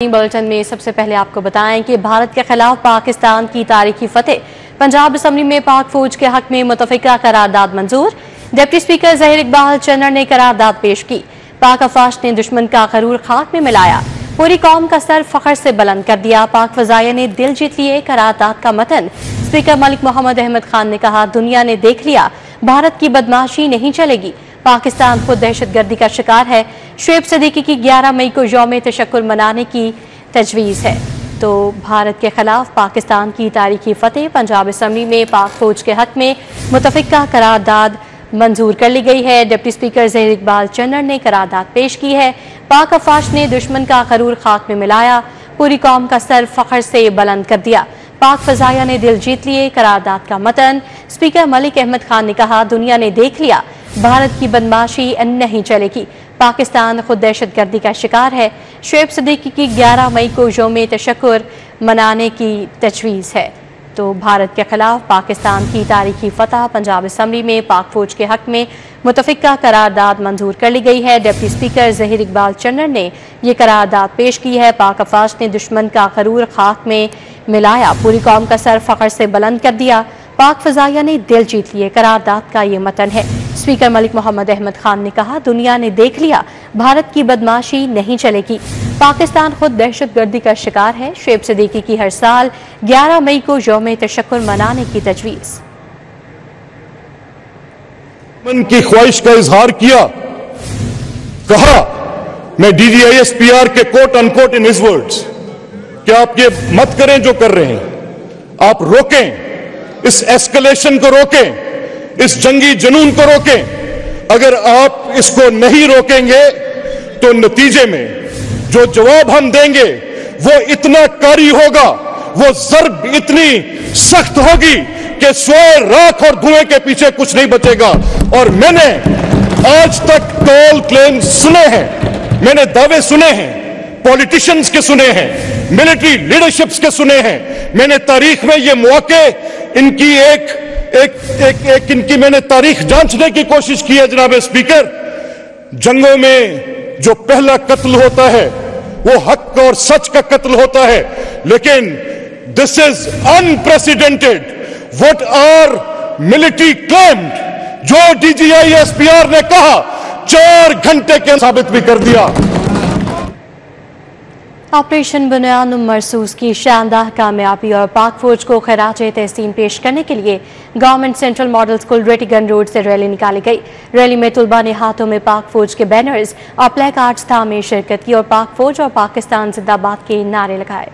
Bulletin में सबसे पहले आपको बताएं कि भारत के खिलाफ पाकिस्तान की तारीखी फतेह। पंजाब असम्बली में पाक फौज के हक में मुतफिका करारदाद मंजूर। डिप्टी स्पीकर ज़हीर इकबाल चन्नर ने करारदाद पेश की। पाक अफवाज ने दुश्मन का गरूर खाक में मिलाया, पूरी कौम का सर फखर से बुलंद कर दिया। पाक फजाइया ने दिल जीत लिए, करारदाद का मतन। स्पीकर मलिक मोहम्मद अहमद खान ने कहा, दुनिया ने देख लिया, भारत की बदमाशी नहीं चलेगी। पाकिस्तान खुद दहशतगर्दी का शिकार है। शुएब सिद्दीकी की 11 मई को यौम तशक्कुर मनाने की तजवीज़ है। तो भारत के खिलाफ पाकिस्तान की तारीखी फतेह। पंजाब असम्बली में पाक फौज के हक में मुतफिका करारदाद मंजूर कर ली गई है। डिप्टी स्पीकर ज़हीर इकबाल चन्नर ने करारदाद पेश की है। पाक अफवाज ने दुश्मन का गरूर खाक में मिलाया, पूरी कौम का सर फखर से बुलंद कर दिया। पाक फजाइया ने दिल जीत लिए, करारदाद का मतन। स्पीकर मलिक अहमद खान ने कहा, दुनिया ने देख लिया, भारत की बदमाशी नहीं चलेगी। पाकिस्तान खुद दहशतगर्दी का शिकार है। शुएब सिद्दीकी की 11 मई को यौम तशक्कुर मनाने की तजवीज़ है। तो भारत के खिलाफ पाकिस्तान की तारीखी फतह। पंजाब असम्बली में पाक फौज के हक में मुतफिका करारदाद मंजूर कर ली गई है। डिप्टी स्पीकर ज़हीर इकबाल चन्नर ने यह करारदाद पेश की है। पाक अफवाज ने दुश्मन का गरूर खाक में मिलाया, पूरी कौम का सर फखर से बुलंद कर दिया। पाक फजाइया ने दिल जीत लिए, करारदाद का ये मतन है। स्पीकर मलिक मोहम्मद अहमद खान ने कहा, दुनिया ने देख लिया, भारत की बदमाशी नहीं चलेगी। पाकिस्तान खुद दहशतगर्दी का शिकार है। शुएब सिद्दीकी की हर साल 11 मई को यौम तशक्कुर मनाने की तजवीज़। मन की ख्वाहिश का इजहार किया, कहा, मैं DGISPR के quote unquote in his words कि आप ये मत करें जो कर रहे हैं, आप रोकें, इस एस्केलेशन को रोकें, इस जंगी जुनून को रोकें। अगर आप इसको नहीं रोकेंगे तो नतीजे में जो जवाब हम देंगे वो इतना कारी होगा, वो ज़र्ब इतनी सख्त होगी कि सोए राख और धुएं के पीछे कुछ नहीं बचेगा। और मैंने आज तक कॉल क्लेम सुने हैं, मैंने दावे सुने हैं, पॉलिटिशियंस के सुने हैं, मिलिट्री लीडरशिप्स के सुने हैं। मैंने तारीख में ये मौके इनकी इनकी मैंने तारीख जांचने की कोशिश की है। जनाब स्पीकर, जंगों में जो पहला कत्ल होता है वो हक और सच का कत्ल होता है, लेकिन this is unprecedented what are military claimed. जो DGISPR ने कहा 4 घंटे के साबित भी कर दिया। ऑपरेशन बुनियाद मरसूस की शानदार कामयाबी और पाक फौज को खराज तहसीन पेश करने के लिए government central model school Rattigan road से रैली निकाली गई। रैली में तुलबा ने हाथों में पाक फौज के बैनर्स और प्ले कार्ड्स थामे शिरकत की और पाक फौज और पाकिस्तान जिंदाबाद के नारे लगाए।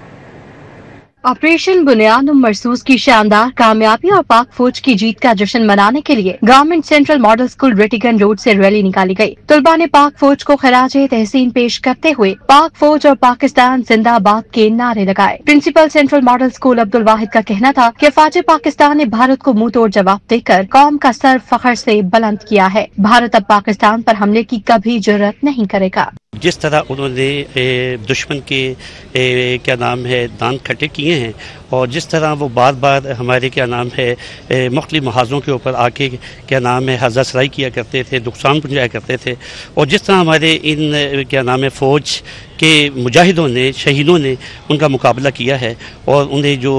ऑपरेशन बुनियाद मरसूस की शानदार कामयाबी और पाक फौज की जीत का जश्न मनाने के लिए government central model school Rattigan road से रैली निकाली गई। तुलबा ने पाक फौज को खराज तहसीन पेश करते हुए पाक फौज और पाकिस्तान जिंदाबाद के नारे लगाए। Principal central model school Abdul Wahid का कहना था कि फौज पाकिस्तान ने भारत को मुंह तोड़ जवाब देकर कौम का सर फखर से बुलंद किया है। भारत अब पाकिस्तान पर हमले की कभी जुर्रत नहीं करेगा। जिस तरह उन्होंने दुश्मन के क्या नाम है दांत खट्टे किए हैं और जिस तरह वो बार बार हमारे क्या नाम है मुख्तलिफ महाजों के ऊपर आके क्या नाम है हज़ा सराई किया करते थे, नुकसान पहुँचाया करते थे, और जिस तरह हमारे इन क्या नाम है फ़ौज के मुजाहिदों ने, शहीदों ने उनका मुकाबला किया है और उन्हें जो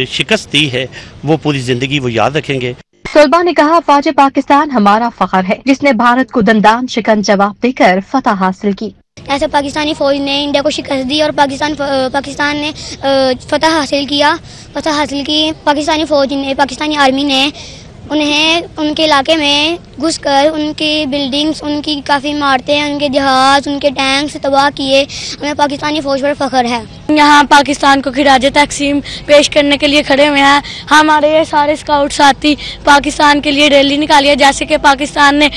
शिकस्त दी है वो पूरी ज़िंदगी वो याद रखेंगे। तुलबा ने कहा, फौज पाकिस्तान हमारा फख्र है जिसने भारत को दंदान शिकन जवाब देकर फतह हासिल की। ऐसे पाकिस्तानी फौज ने इंडिया को शिकस्त दी और पाकिस्तान ने फतह हासिल की। पाकिस्तानी फौज ने, पाकिस्तानी आर्मी ने उन्हें उनके इलाके में घुसकर उनकी बिल्डिंग्स, उनकी काफ़ी इमारतें, उनके जहाज, उनके टैंक्स तबाह किए। हमें पाकिस्तानी फौज पर फख्र है। यहाँ पाकिस्तान को खिराज तकसीम पेश करने के लिए खड़े हुए हैं। हमारे सारे स्काउट साथी पाकिस्तान के लिए रैली निकाली है, जैसे कि पाकिस्तान ने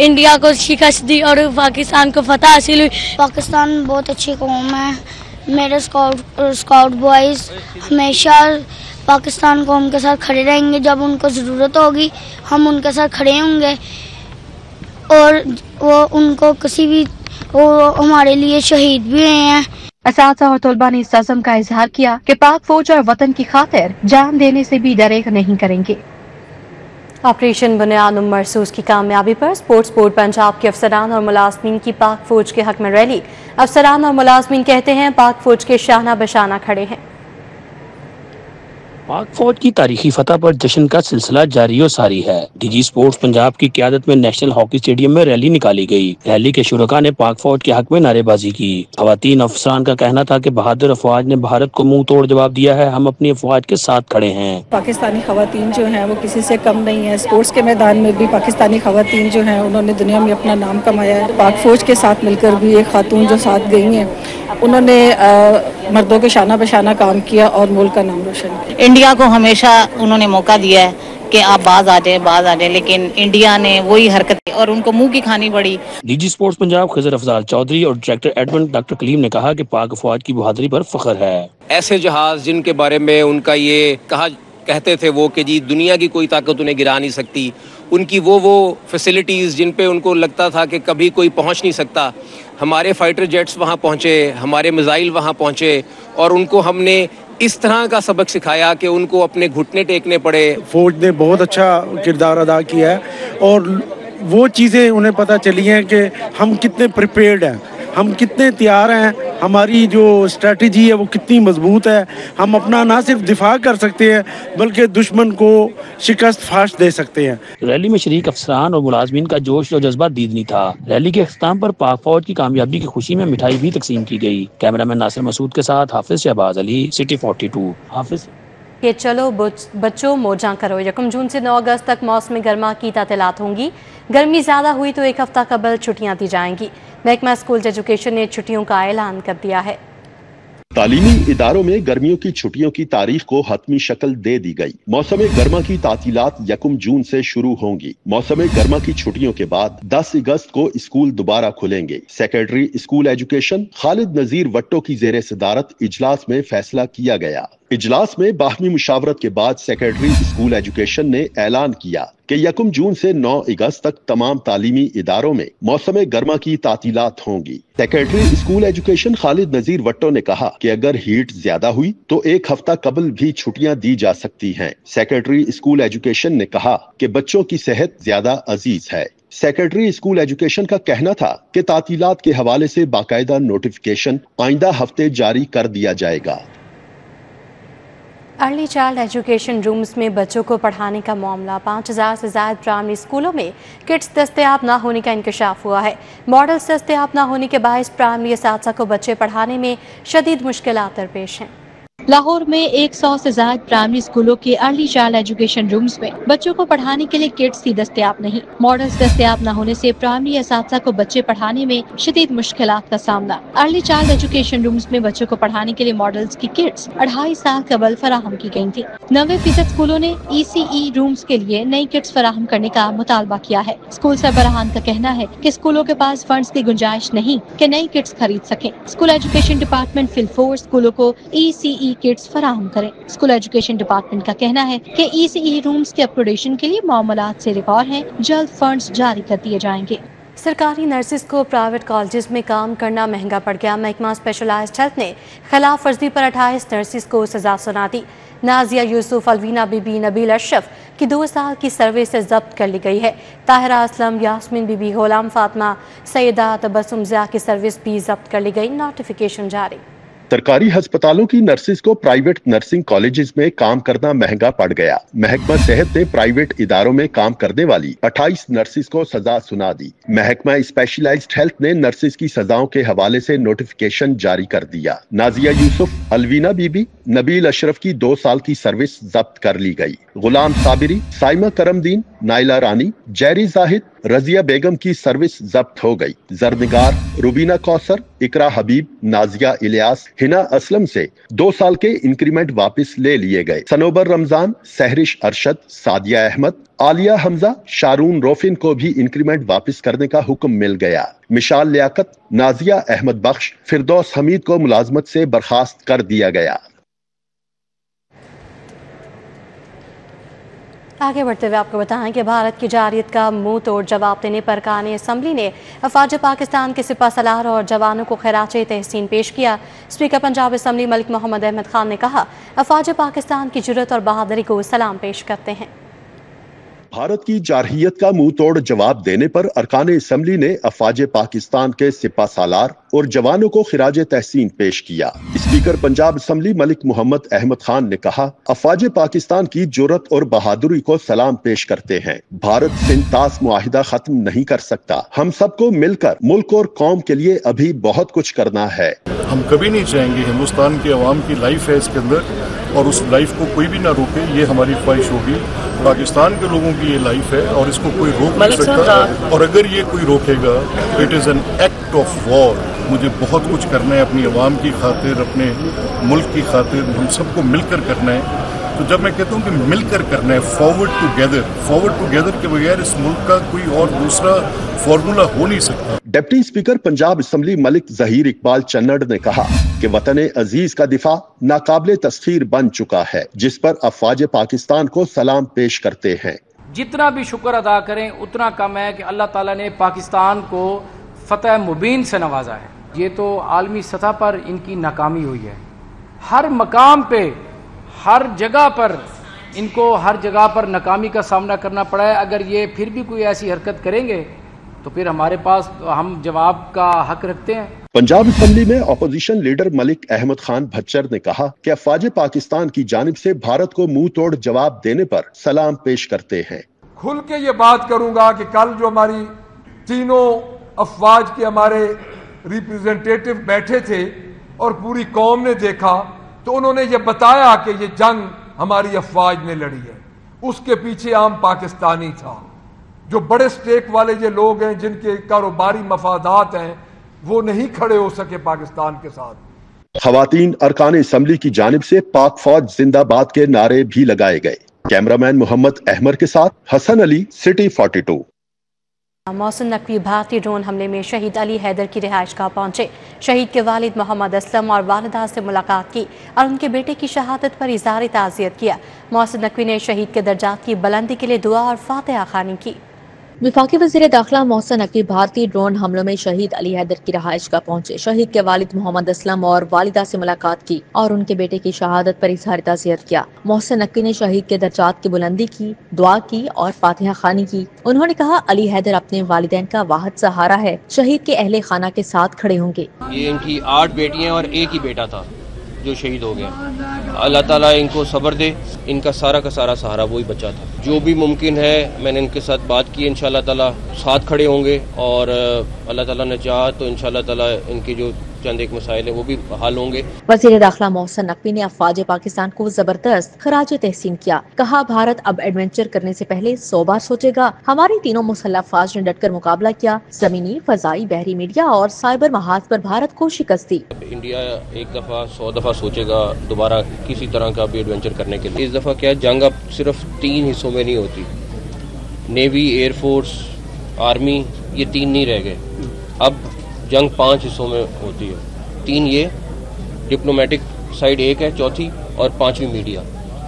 इंडिया को शिकस्त दी और पाकिस्तान को फतह हासिल हुई। पाकिस्तान बहुत अच्छी कौम है। मेरे स्काउट बॉयज़ हमेशा पाकिस्तान कौम के साथ खड़े रहेंगे। जब उनको ज़रूरत होगी हम उनके साथ खड़े होंगे और वो उनको वो हमारे लिए शहीद भी हुए हैं। असातिज़ा और तुलबा ने इस अज़्म का इजहार किया कि पाक फौज और वतन की खातिर जान देने से भी दरेग नहीं करेंगे। ऑपरेशन बुनियाद मरसूस की कामयाबी पर स्पोर्ट्स बोर्ड पंजाब के अफसरान और मुलाजमीन की पाक फौज के हक में रैली। अफसरान और मुलाजमीन कहते हैं पाक फौज के शाना बशाना खड़े हैं। पाक फौज की तारीखी फतह पर जश्न का सिलसिला जारी और सारी है। डीजी स्पोर्ट्स पंजाब की क़यादत में नेशनल हॉकी स्टेडियम में रैली निकाली गई। रैली के शुरका ने पाक फौज के हक में नारेबाजी की। खवातीन अफसरान का कहना था कि बहादुर अफवाज ने भारत को मुंह तोड़ जवाब दिया है, हम अपनी अफवाज के साथ खड़े हैं। पाकिस्तानी खवातीन जो हैं वो किसी से कम नहीं है। स्पोर्ट्स के मैदान में भी पाकिस्तानी खवातीन जो हैं उन्होंने दुनिया में अपना नाम कमाया है। पाक फौज के साथ मिलकर भी एक खातून जो साथ गई हैं उन्होंने मर्दों के शाना बशाना काम किया और मुल्क का नाम रोशन किया। इंडिया को हमेशा उन्होंने मौका दिया है कि आप बाज आ जाए, लेकिन इंडिया ने वही हरकतें और उनको मुंह की खानी पड़ी। डीजी स्पोर्ट्स पंजाब खिजर अफजाल चौधरी और डायरेक्टर एडमिन डॉक्टर कलीम ने कहा कि पाक अफवाज की बहादुरी पर फख्र है। ऐसे जहाज जिनके बारे में उनका ये कहते थे वो कि जी दुनिया की कोई ताकत उन्हें गिरा नहीं सकती, उनकी वो फैसिलिटीज़ जिन पे उनको लगता था कि कभी कोई पहुंच नहीं सकता, हमारे फाइटर जेट्स वहां पहुंचे, हमारे मिसाइल वहां पहुंचे और उनको हमने इस तरह का सबक सिखाया कि उनको अपने घुटने टेकने पड़े। फौज ने बहुत अच्छा किरदार अदा किया है और वो चीज़ें उन्हें पता चली हैं कि हम कितने प्रिपेयर्ड हैं, हम कितने तैयार हैं, हमारी जो स्ट्रेटजी है वो कितनी मजबूत है। हम अपना ना सिर्फ दिफा कर सकते हैं बल्कि दुश्मन को शिकस्त फाश दे सकते हैं। रैली में शरीक अफसरान और मुलाजमीन का जोश और जज्बा दीदनी था। रैली के अख्ताम पर पाक फौज की कामयाबी की खुशी में मिठाई भी तकसीम की गई। कैमरामैन नासिर मसूद के साथ हाफिज शहबाज अली, सिटी 42। हाफिज कि चलो बच्चों मौजा करो। 1 जून से 9 अगस्त तक मौसम गर्मा की तातीलात होंगी। गर्मी ज़्यादा हुई तो एक हफ्ता कबल छुट्टियां दी जाएंगी। महकमा स्कूल एजुकेशन ने छुट्टियों का ऐलान कर दिया है। तालीमी इदारों में गर्मियों की छुट्टियों की तारीख को हतमी शक्ल दे दी गई। मौसम गर्मा की तातीलात 1 जून से शुरू होंगी। मौसम गर्मा की छुट्टियों के बाद 10 अगस्त को स्कूल दोबारा खुलेंगे। सेक्रेटरी स्कूल एजुकेशन खालिद नजीर वट्टो की जेर सदारत इजलास में फैसला किया गया। इजलास में बाहमी मुशावरत के बाद सेक्रेटरी स्कूल एजुकेशन ने ऐलान किया कि 1 जून से 9 अगस्त तक तमाम तालीमी इदारों में मौसम गर्मा की तातीलात होंगी। सेक्रेटरी स्कूल एजुकेशन खालिद नजीर वट्टो ने कहा कि अगर हीट ज्यादा हुई तो एक हफ्ता कबल भी छुट्टियां दी जा सकती हैं। सेक्रेटरी स्कूल एजुकेशन ने कहा कि बच्चों की सेहत ज्यादा अजीज है। सेक्रेटरी स्कूल एजुकेशन का कहना था कि तातीलात के हवाले से बाकायदा नोटिफिकेशन आइंदा हफ्ते जारी कर दिया जाएगा। अर्ली चाइल्ड एजुकेशन रूम्स में बच्चों को पढ़ाने का मामला। 5000 से ज्यादा प्राइमरी स्कूलों में किट्स दस्तयाब न होने का इंकशाफ हुआ है। मॉडल्स दस्तयाब न होने के बायस प्राइमरी असातिज़ा को बच्चे पढ़ाने में शदीद मुश्किलात दरपेश हैं। लाहौर में 100 से ज्यादा प्राइमरी स्कूलों के अर्ली चाइल्ड एजुकेशन रूम्स में बच्चों को पढ़ाने के लिए किट्स ही दस्तयाब नहीं। मॉडल्स दस्तयाब न होने से प्राइमरी असातिज़ा को बच्चे पढ़ाने में शदीद मुश्किलात का सामना। अर्ली चाइल्ड एजुकेशन रूम्स में बच्चों को पढ़ाने के लिए मॉडल्स की किट्स 2.5 साल कबल फराहम की गयी थी। 90% स्कूलों ने ECE रूम्स के लिए नई किट्स फराहम करने का मुतालबा किया है। स्कूल सरबराहान का कहना है कि स्कूलों के पास फंड्स की गुंजाइश नहीं कि नई किट्स खरीद सकें। स्कूल एजुकेशन डिपार्टमेंट फिलफोर स्कूलों को ECE किट्स फराहम करें। स्कूल एजुकेशन डिपार्टमेंट का कहना है कि ECE रूम्स के अपग्रेडेशन के लिए मामलात से रिकॉर्ड हैं, जल्द फंड्स जारी कर दिए जाएंगे। सरकारी नर्सिस को प्राइवेट कॉलेजेस में काम करना महंगा पड़ गया। महकमा स्पेशलाइज्ड हेल्थ ने खिलाफ वर्जी पर 28 नर्सिस को सजा सुना दी। नाजिया यूसुफ, अलवीना बीबी, नबील अशरफ की 2 साल की सर्विस से जब्त कर ली गई है। ताहिरा असलम, यास्मीन बीबी, गुलाम फातिमा, सैयदा तबस्सुम ज़िया की सर्विस भी जब्त कर ली गई। नोटिफिकेशन जारी। सरकारी अस्पतालों की नर्सिस को प्राइवेट नर्सिंग कॉलेजेस में काम करना महंगा पड़ गया। महकमा सेहत ने प्राइवेट इदारों में काम करने वाली 28 नर्सिस को सजा सुना दी। महकमा स्पेशलाइज्ड हेल्थ ने नर्सिस की सजाओं के हवाले से नोटिफिकेशन जारी कर दिया। नाजिया यूसुफ, अलवीना बीबी, नबील अशरफ की 2 साल की सर्विस जब्त कर ली गई। गुलाम साबिरी, साइमा करमदीन, नाइला रानी, जैरी जाहिद, रजिया बेगम की सर्विस जब्त हो गई। जरनिगार, रुबीना कौसर, इकरा हबीब, नाजिया इलियास, हिना असलम से 2 साल के इंक्रीमेंट वापस ले लिए गए। सनोबर रमजान, सहरिश अरशद, सादिया अहमद, आलिया हमजा, शारून रोफिन को भी इंक्रीमेंट वापस करने का हुक्म मिल गया। मिशाल लियाकत, नाजिया अहमद बख्श, फिरदौस हमीद को मुलाजमत से बर्खास्त कर दिया गया। आगे बढ़ते हुए आपको बताएं कि भारत की जारियत का मुंह तोड़ जवाब देने पर कारकान असम्बली ने अफवाज पाकिस्तान के सिपा सलार और जवानों को खैरात तहसीन पेश किया। स्पीकर पंजाब असम्बली मलिक मोहम्मद अहमद खान ने कहा, अफवाज पाकिस्तान की जुर्रत और बहादुरी को सलाम पेश करते हैं। भारत की जारहियत का मुंह तोड़ जवाब देने पर अरकान असम्बली ने अफवाज पाकिस्तान के सिपा सालार और जवानों को खिराज तहसीन पेश किया। स्पीकर पंजाब असम्बली मलिक मोहम्मद अहमद खान ने कहा, अफवाज पाकिस्तान की जुर्रत और बहादुरी को सलाम पेश करते हैं। भारत सिंध तास मुआहिदा खत्म नहीं कर सकता। हम सबको मिलकर मुल्क और कौम के लिए अभी बहुत कुछ करना है। हम कभी नहीं चाहेंगे, हिंदुस्तान की आवाम की लाइफ है इसके अंदर और उस लाइफ को कोई भी ना रोके, ये हमारी ख्वाहिश होगी। पाकिस्तान के लोगों की ये लाइफ है और इसको कोई रोक नहीं सकता, और अगर ये कोई रोकेगा it is an act of war. मुझे बहुत कुछ करना है अपनी आवाम की खातिर, अपने मुल्क की खातिर, हम सबको मिलकर करना है। तो जब मैं कहता हूँ कि मिलकर करना है, फॉरवर्ड टुगेदर के बगैर इस मुल्क का कोई और दूसरा फॉर्मूला हो नहीं सकता। Deputy speaker Punjab assembly Malik Zaheer Iqbal Channar ने कहा कि वतन अजीज का दिफा नाकाबिले तस्खीर बन चुका है, जिस पर अफवाज पाकिस्तान को सलाम पेश करते हैं। जितना भी शुक्र अदा करें उतना कम है कि अल्लाह ताला ने पाकिस्तान को फतह मुबीन से नवाजा है। ये तो आलमी सतह पर इनकी नाकामी हुई है। हर मकाम पे, हर जगह पर इनको हर जगह पर नाकामी का सामना करना पड़ा है। अगर ये फिर भी कोई ऐसी हरकत करेंगे तो फिर हमारे पास हम जवाब का हक रखते हैं। पंजाब असम्बली में अपोजिशन लीडर मलिक अहमद खान भच्चर ने कहा कि अफवाज पाकिस्तान की जानिब से भारत को मुंह तोड़ जवाब देने पर सलाम पेश करते हैं। खुल के ये बात करूंगा कि कल जो हमारी तीनों अफवाज के हमारे रिप्रेजेंटेटिव बैठे थे और पूरी कौम ने देखा, तो उन्होंने ये बताया कि ये जंग हमारी अफवाज ने लड़ी है, उसके पीछे आम पाकिस्तानी था। जो बड़े स्टेक वाले ये लोग हैं, जिनके कारोबारी मफादात हैं, वो नहीं खड़े हो सके पाकिस्तान के साथ। खवातीन अरकान असम्बली की जानिब से पाक फौज जिंदाबाद के नारे भी लगाए गए। कैमरामैन मोहम्मद अहमद के साथ हसन अली, सिटी 42। मोहसिन नकवी भारतीय ड्रोन हमले में शहीद अली हैदर की रिहाइश गाह पहुंचे। शहीद के वालिद मोहम्मद असलम और वालिदा से मुलाकात की और उनके बेटे की शहादत पर इज़हार ताज़ियत किया। मोहसिन नकवी ने शहीद के दर्जात की बुलंदी के लिए दुआ और फातिहा खानी की। वफाकी वज़ीर दाखिला मोहसिन नकवी भारतीय ड्रोन हमलों में शहीद अली हैदर की रहाइश गाह पहुंचे। शहीद के वालिद मोहम्मद असलम और वालिदा से मुलाकात की और उनके बेटे की शहादत पर इज़हार ताज़ियत किया। मोहसिन नकवी ने शहीद के दर्जात की बुलंदी की, दुआ की और फातिहा खानी की। उन्होंने कहा, अली हैदर अपने वालिदैन का वाहिद सहारा है, शहीद के अहले खाना के साथ खड़े होंगे। ये इनकी 8 बेटियां और एक ही बेटा था जो शहीद हो गया। अल्लाह ताला इनको सब्र दे, इनका सारा का सारा सहारा वही बच्चा था। जो भी मुमकिन है मैंने इनके साथ बात की, इंशाअल्लाह ताला साथ खड़े होंगे और अल्लाह ताला ने चाहा तो इंशाअल्लाह ताला इनकी जो चंद एक मसाइल है वो भी हल होंगे। वज़ीर दाखिला मोहसिन नकवी ने अफवाज पाकिस्तान को जबरदस्त खराज तहसीन किया। कहा, भारत अब एडवेंचर करने से पहले 100 बार सोचेगा। हमारी तीनों मुसल्लह अफवाज ने डटकर मुकाबला किया। जमीनी, फजाई, बहरी मीडिया और साइबर महाज पर भारत को शिकस्त दी। इंडिया एक दफा 100 दफा सोचेगा दोबारा किसी तरह का भी एडवेंचर करने के लिए। इस दफा क्या जंग अब सिर्फ 3 हिस्सों में नहीं होती। नेवी, एयरफोर्स, आर्मी, ये 3 नहीं रह गए। अब जंग 5 हिस्सों में होती है। 3 ये डिप्लोमेटिक साइड एक है, चौथी और 5वीं मीडिया।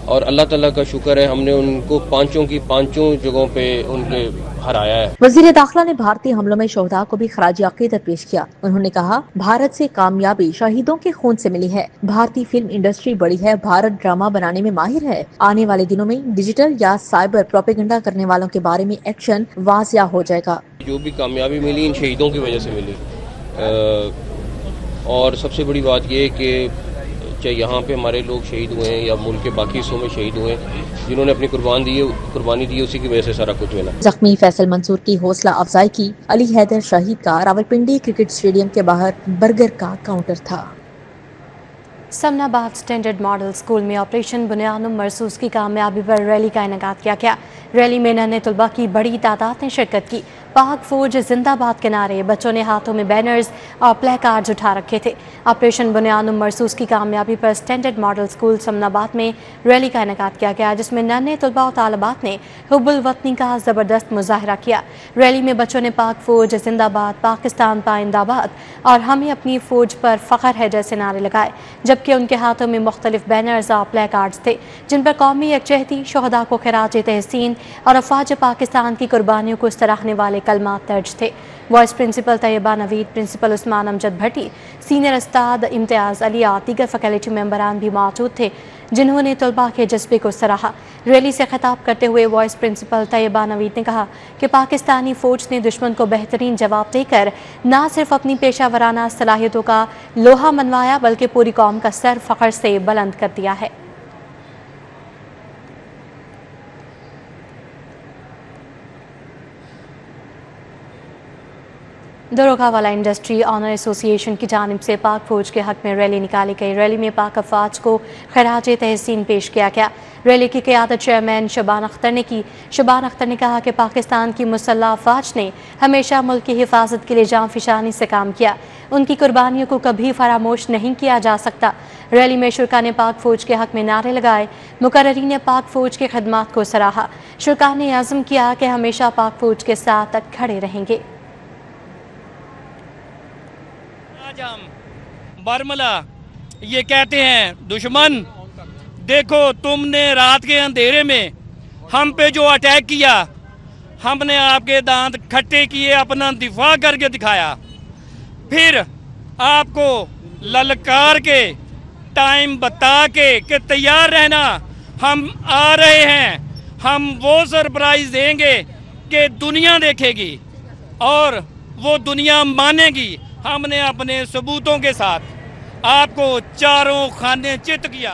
और अल्लाह ताला का शुक्र है हमने उनको पांचों जगहों पे उनके हराया है। वज़ीर दाखिला ने भारतीय हमलों में शोहदा को भी खराज अक़ीदत पेश किया। उन्होंने कहा, भारत से कामयाबी शहीदों के खून से मिली है। भारतीय फिल्म इंडस्ट्री बड़ी है, भारत ड्रामा बनाने में माहिर है। आने वाले दिनों में डिजिटल या साइबर प्रोपेगेंडा करने वालों के बारे में एक्शन वाज़िया हो जाएगा। जो भी कामयाबी मिली इन शहीदों की वजह से मिली। और सबसे बड़ी बात यह है कि चाहे यहाँ पे हमारे लोग शहीद हुए हैं या मुल्क के बाकी हिस्सों में शहीद हुए हैं, जिन्होंने अपनी कुर्बानी दी उसी की वजह से सारा कुछ मिला। जख्मी फैसल मंसूर की हौसला अफजाई की। अली हैदर शहीद का रावलपिंडी क्रिकेट स्टेडियम के बाहर बर्गर का काउंटर था। समनाबाद स्टैंडर्ड मॉडल स्कूल में ऑपरेशन बुनियानुम मरसूस की कामयाबी पर रैली का इनेकाद किया गया। रैली में नन्हे तलबा की बड़ी तादाद ने शिरकत की। पाक फौज जिंदाबाद के नारे, बच्चों ने हाथों में बैनर्स और प्ले कार्ड्स उठा रखे थे। ऑपरेशन बुनियानुम मरसूस की कामयाबी पर स्टैंडर्ड मॉडल स्कूल समनाबाद में रैली का इनेकाद किया गया, जिसमें नन्हे तलबा और तालिबात ने हुब्बुल वतनी का ज़बरदस्त मुजाहरा किया। रैली में बच्चों ने पाक फौज जिंदाबाद, पाकिस्तान पाइंदाबाद और हमें अपनी फौज पर फ़ख्र है जैसे नारे लगाए, जबकि उनके हाथों में मुख्तलिफ बैनर्स और प्ले कार्ड्स थे, जिन पर कौमी यकजहती, शोहदा को खिराज तहसीन और अफवाज पाकिस्तान की कुर्बानियों को सराहने वाले कलमात दर्ज थे। Vice principal Tayyaba Naveed, principal Usman Amjad Bhatti, senior उस्ताद इम्तियाज़ अली और दीगर फैकल्टी मेंबरान भी मौजूद थे, जिन्होंने तलबा के जज्बे को सराहा। रैली से खिताब करते हुए वाइस प्रिंसिपल तैयबा नवीद ने कहा कि पाकिस्तानी फौज ने दुश्मन को बेहतरीन जवाब देकर न सिर्फ अपनी पेशा वराना सलाहियतों का लोहा मनवाया, बल्कि पूरी कौम का सर फख्र से बुलंद कर दिया है। दरोगा वाला इंडस्ट्री ऑनर एसोसिएशन की जानिब से पाक फौज के हक में रैली निकाली गई। रैली में पाक अफवाज को खराज तहसीन पेश किया गया। रैली की क़यादत चेयरमैन शबान अख्तर ने की। शबान अख्तर ने कहा कि पाकिस्तान की मुसल्लह अफवाज ने हमेशा मुल्क की हिफाजत के लिए जान फिशानी से काम किया, उनकी कुर्बानियों को कभी फरामोश नहीं किया जा सकता। रैली में शुरका ने पाक फौज के हक में नारे लगाए। मुकर्ररीन ने पाक फौज की खदमात को सराहा। शुरका ने आज़म किया कि हमेशा पाक फौज के साथ खड़े रहेंगे। हम बरमला ये कहते हैं, दुश्मन देखो तुमने रात के अंधेरे में हम पे जो अटैक किया, हमने आपके दांत खट्टे किए, अपना दिफा करके दिखाया, फिर आपको ललकार के टाइम बता के कि तैयार रहना, हम आ रहे हैं, हम वो सरप्राइज देंगे कि दुनिया देखेगी और वो दुनिया मानेगी। हमने अपने सबूतों के साथ आपको चारों खाने चित किया।